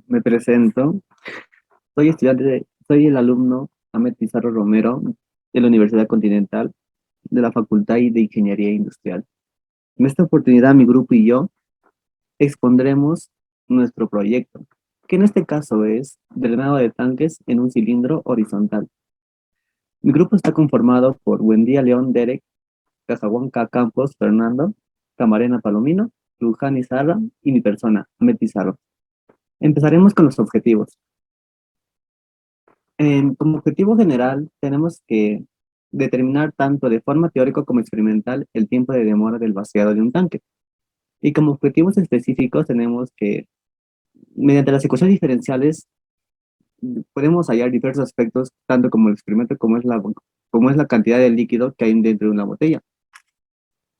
Me presento. Soy el alumno Ahmed Pizarro Romero de la Universidad Continental de la Facultad de Ingeniería Industrial. En esta oportunidad, mi grupo y yo expondremos nuestro proyecto, que en este caso es drenado de tanques en un cilindro horizontal. Mi grupo está conformado por Buendía León Derek, Cajahuanca Campos Fernando, Camarena Palomino, Luján Izarra y mi persona, Ahmed Pizarro. Empezaremos con los objetivos. Como objetivo general, tenemos que determinar tanto de forma teórica como experimental el tiempo de demora del vaciado de un tanque. Y como objetivos específicos tenemos que, mediante las ecuaciones diferenciales, podemos hallar diversos aspectos, tanto como el experimento como es la cantidad de líquido que hay dentro de una botella.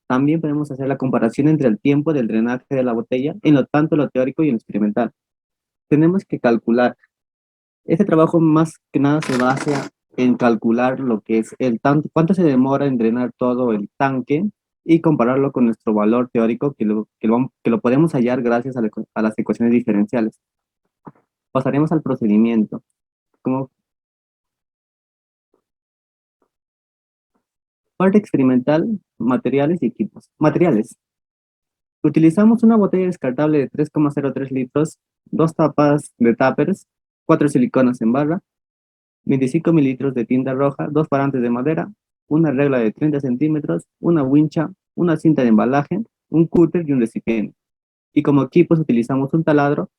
También podemos hacer la comparación entre el tiempo del drenaje de la botella en lo tanto lo teórico y en lo experimental. Tenemos que calcular. Este trabajo más que nada se basa en calcular lo que es el tanto, cuánto se demora en drenar todo el tanque y compararlo con nuestro valor teórico que lo podemos hallar gracias a las ecuaciones diferenciales. Pasaremos al procedimiento. Como parte experimental, materiales y equipos. Materiales. Utilizamos una botella descartable de 3,03 litros, dos tapas de tuppers, cuatro siliconas en barra, 25 mililitros de tinta roja, dos parantes de madera, una regla de 30 centímetros, una wincha, una cinta de embalaje, un cúter y un recipiente. Y como equipos utilizamos un taladro,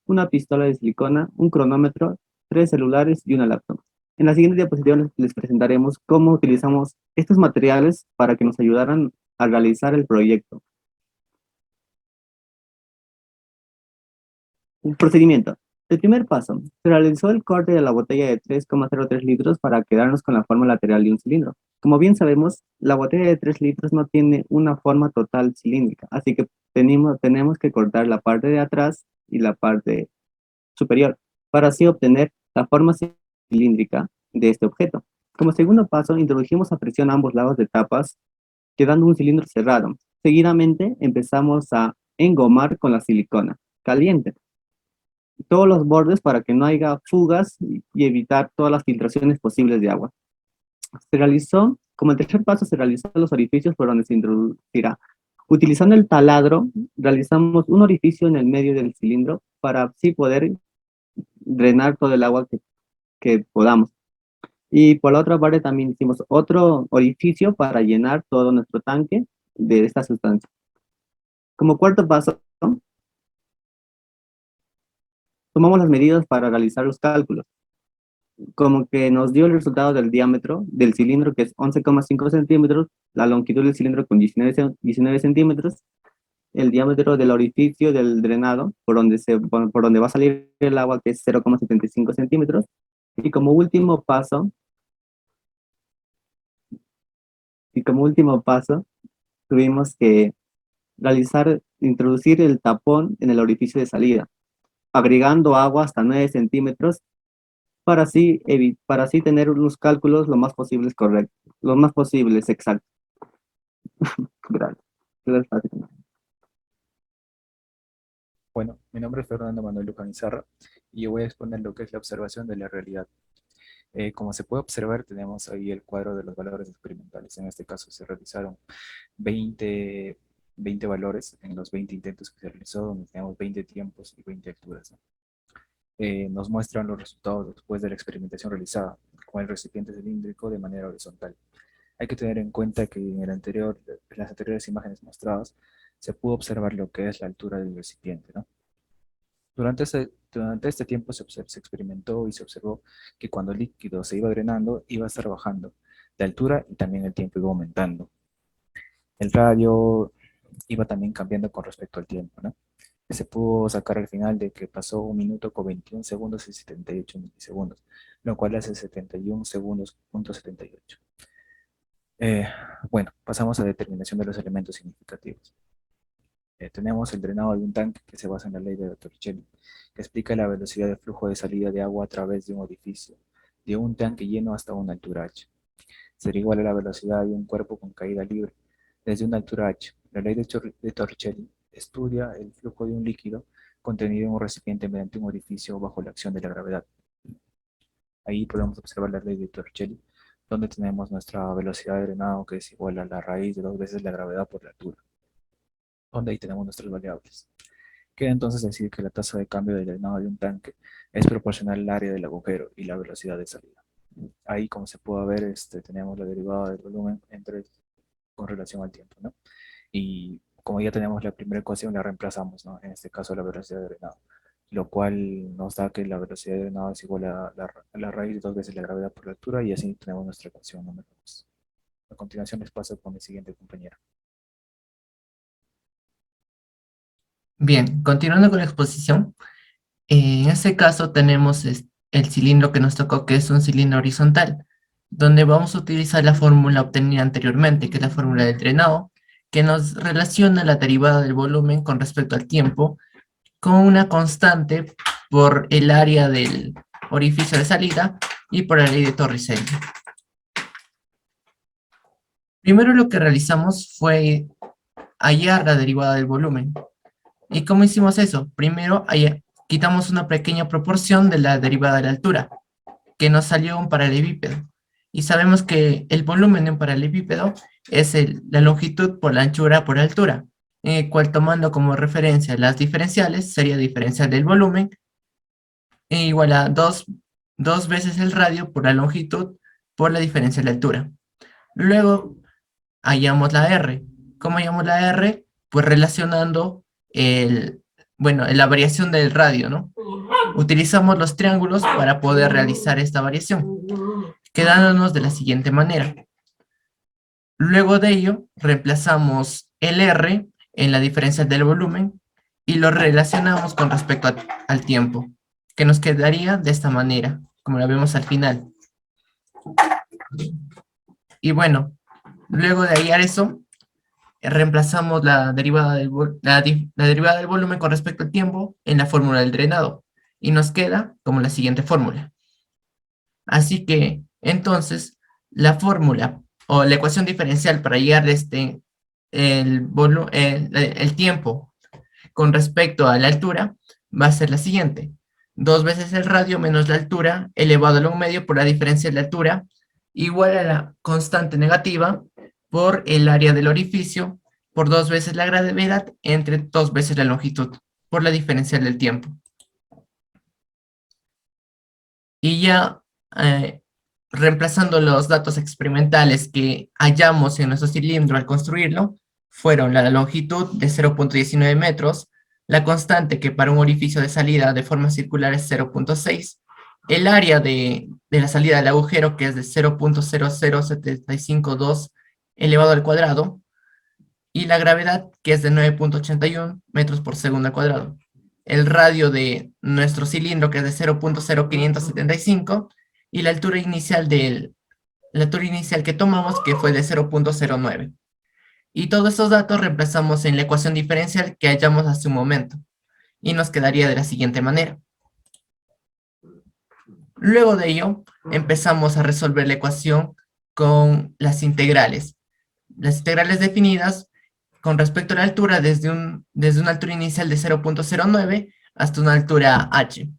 una pistola de silicona, un cronómetro, tres celulares y una laptop. En la siguiente diapositiva les presentaremos cómo utilizamos estos materiales para que nos ayudaran a realizar el proyecto. El procedimiento. El primer paso. Se realizó el corte de la botella de 3,03 litros para quedarnos con la forma lateral de un cilindro. Como bien sabemos, la botella de 3 litros no tiene una forma total cilíndrica, así que tenemos que cortar la parte de atrás y la parte superior para así obtener la forma cilíndrica de este objeto. Como segundo paso, introdujimos a presión a ambos lados de tapas, quedando un cilindro cerrado. Seguidamente, empezamos a engomar con la silicona caliente todos los bordes para que no haya fugas y evitar todas las filtraciones posibles de agua. Como el tercer paso, se realizó los orificios por donde se introducirá. Utilizando el taladro, realizamos un orificio en el medio del cilindro para así poder drenar todo el agua que podamos. Y por la otra parte también hicimos otro orificio para llenar todo nuestro tanque de esta sustancia. Como cuarto paso, tomamos las medidas para realizar los cálculos. Como que nos dio el resultado del diámetro del cilindro, que es 11,5 centímetros, la longitud del cilindro con 19 centímetros, el diámetro del orificio del drenado, por donde va a salir el agua, que es 0,75 centímetros, y como último paso, tuvimos que introducir el tapón en el orificio de salida, agregando agua hasta 9 centímetros para así tener unos cálculos lo más posibles correctos, lo más posibles exactos. Gracias. Gracias. Bueno, mi nombre es Fernando Manuel Lucanizarra y yo voy a exponer lo que es la observación de la realidad. Como se puede observar, tenemos ahí el cuadro de los valores experimentales. En este caso se realizaron 20, 20 valores en los 20 intentos que se realizó, donde tenemos 20 tiempos y 20 alturas, ¿no? Nos muestran los resultados después de la experimentación realizada con el recipiente cilíndrico de manera horizontal. Hay que tener en cuenta que en las anteriores imágenes mostradas se pudo observar lo que es la altura del recipiente, ¿no? Durante este tiempo se experimentó y se observó que cuando el líquido se iba drenando, iba a estar bajando de altura y también el tiempo iba aumentando. El radio iba también cambiando con respecto al tiempo, ¿no? Se pudo sacar al final de que pasó 1 minuto con 21 segundos y 78 milisegundos, lo cual hace 71 segundos punto 78. Eh, bueno, pasamos a determinación de los elementos significativos. Tenemos el drenado de un tanque que se basa en la ley de Torricelli, que explica la velocidad de flujo de salida de agua a través de un orificio, de un tanque lleno hasta una altura h. Sería igual a la velocidad de un cuerpo con caída libre, desde una altura h. La ley de Torricelli estudia el flujo de un líquido contenido en un recipiente mediante un orificio bajo la acción de la gravedad. Ahí podemos observar la ley de Torricelli, donde tenemos nuestra velocidad de drenado que es igual a la raíz de 2 veces la gravedad por la altura, donde ahí tenemos nuestras variables. Queda entonces decir que la tasa de cambio del drenado de un tanque es proporcional al área del agujero y la velocidad de salida. Ahí, como se puede ver, tenemos la derivada del volumen con relación al tiempo, ¿no? Y como ya tenemos la primera ecuación, la reemplazamos, ¿no? En este caso, la velocidad de drenado, lo cual nos da que la velocidad de drenado es igual a la raíz de 2 veces la gravedad por la altura, y así tenemos nuestra ecuación número 2. A continuación les paso con mi siguiente compañera. Bien, continuando con la exposición, en este caso tenemos el cilindro que nos tocó, que es un cilindro horizontal, donde vamos a utilizar la fórmula obtenida anteriormente, que es la fórmula del drenado, que nos relaciona la derivada del volumen con respecto al tiempo, con una constante por el área del orificio de salida y por la ley de Torricelli. Primero lo que realizamos fue hallar la derivada del volumen. ¿Y cómo hicimos eso? Primero quitamos una pequeña proporción de la derivada de la altura, que nos salió un paralelepípedo. Y sabemos que el volumen de un paralelepípedo es la longitud por la anchura por la altura, en el cual, tomando como referencia las diferenciales, sería diferencial del volumen igual a dos veces el radio por la longitud por la diferencia de la altura. Luego hallamos la R. ¿Cómo hallamos la R? Pues relacionando la variación del radio, ¿no? Utilizamos los triángulos para poder realizar esta variación, quedándonos de la siguiente manera. Luego de ello, reemplazamos el R en la diferencia del volumen y lo relacionamos con respecto al tiempo, que nos quedaría de esta manera, como la vemos al final. Y bueno, luego de hallar eso, reemplazamos la derivada del volumen con respecto al tiempo en la fórmula del drenado, y nos queda como la siguiente fórmula. Así que, entonces, la fórmula o la ecuación diferencial para hallar el tiempo con respecto a la altura va a ser la siguiente: 2 veces el radio menos la altura elevado a un medio por la diferencia de la altura, igual a la constante negativa por el área del orificio por 2 veces la gravedad entre 2 veces la longitud por la diferencia del tiempo. Y ya reemplazando los datos experimentales que hallamos en nuestro cilindro al construirlo, fueron la longitud de 0.19 metros, la constante que para un orificio de salida de forma circular es 0.6, el área de la salida del agujero, que es de 0.00752 elevado al cuadrado, y la gravedad, que es de 9.81 metros por segundo al cuadrado. El radio de nuestro cilindro, que es de 0.0575, y la altura inicial que tomamos, que fue de 0.09. Y todos estos datos reemplazamos en la ecuación diferencial que hallamos hace un momento, y nos quedaría de la siguiente manera. Luego de ello, empezamos a resolver la ecuación con las integrales. Las integrales definidas con respecto a la altura desde una altura inicial de 0.09 hasta una altura h.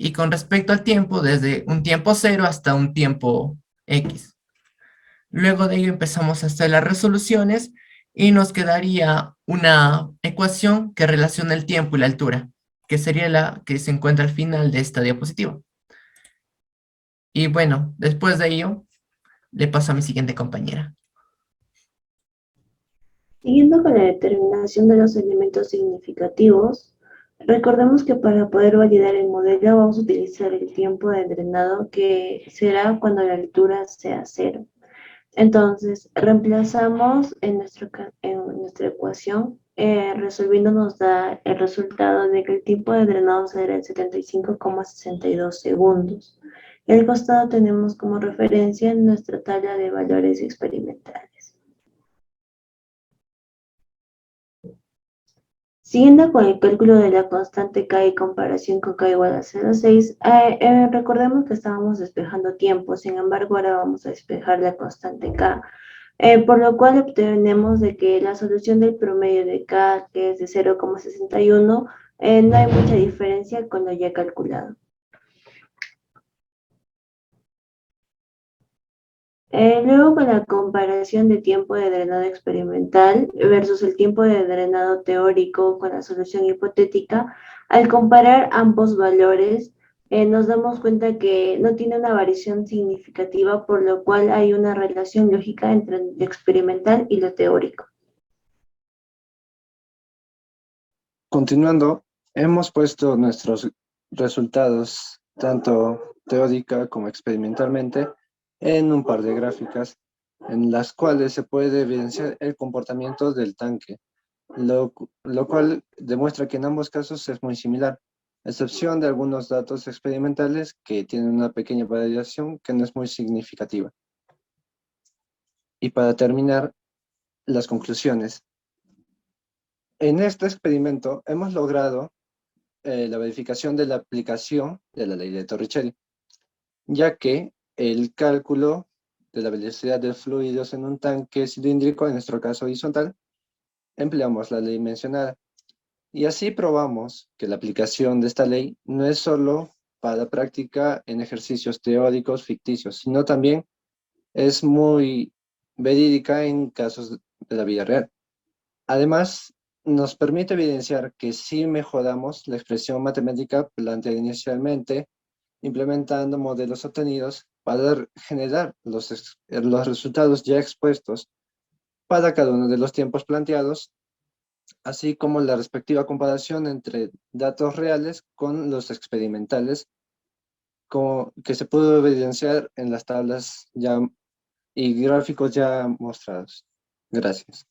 Y con respecto al tiempo, desde un tiempo 0 hasta un tiempo x. Luego de ello empezamos a hacer las resoluciones y nos quedaría una ecuación que relaciona el tiempo y la altura, que sería la que se encuentra al final de esta diapositiva. Y bueno, después de ello, le paso a mi siguiente compañera. Siguiendo con la determinación de los elementos significativos, recordemos que para poder validar el modelo vamos a utilizar el tiempo de drenado, que será cuando la altura sea 0. Entonces, reemplazamos en nuestra ecuación, resolviendo nos da el resultado de que el tiempo de drenado será el 75,62 segundos. Y al costado tenemos como referencia nuestra tabla de valores experimentales. Siguiendo con el cálculo de la constante K y comparación con K igual a 0,6, recordemos que estábamos despejando tiempo, sin embargo ahora vamos a despejar la constante K, por lo cual obtenemos de que la solución del promedio de K, que es de 0,61, No hay mucha diferencia con lo ya calculado. Luego, con la comparación de tiempo de drenado experimental versus el tiempo de drenado teórico con la solución hipotética, al comparar ambos valores, nos damos cuenta que no tiene una variación significativa, por lo cual hay una relación lógica entre lo experimental y lo teórico. Continuando, hemos puesto nuestros resultados, tanto teórica como experimentalmente, en un par de gráficas en las cuales se puede evidenciar el comportamiento del tanque, lo cual demuestra que en ambos casos es muy similar, a excepción de algunos datos experimentales que tienen una pequeña variación que no es muy significativa. Y para terminar, las conclusiones. En este experimento hemos logrado la verificación de la aplicación de la ley de Torricelli, ya que el cálculo de la velocidad de fluidos en un tanque cilíndrico, en nuestro caso horizontal, empleamos la ley mencionada. Y así probamos que la aplicación de esta ley no es solo para práctica en ejercicios teóricos ficticios, sino también es muy verídica en casos de la vida real. Además, nos permite evidenciar que si mejoramos la expresión matemática planteada inicialmente, implementando modelos obtenidos para generar los resultados ya expuestos para cada uno de los tiempos planteados, así como la respectiva comparación entre datos reales con los experimentales, que se pudo evidenciar en las tablas ya y gráficos ya mostrados. Gracias.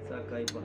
Saca ahí, pa.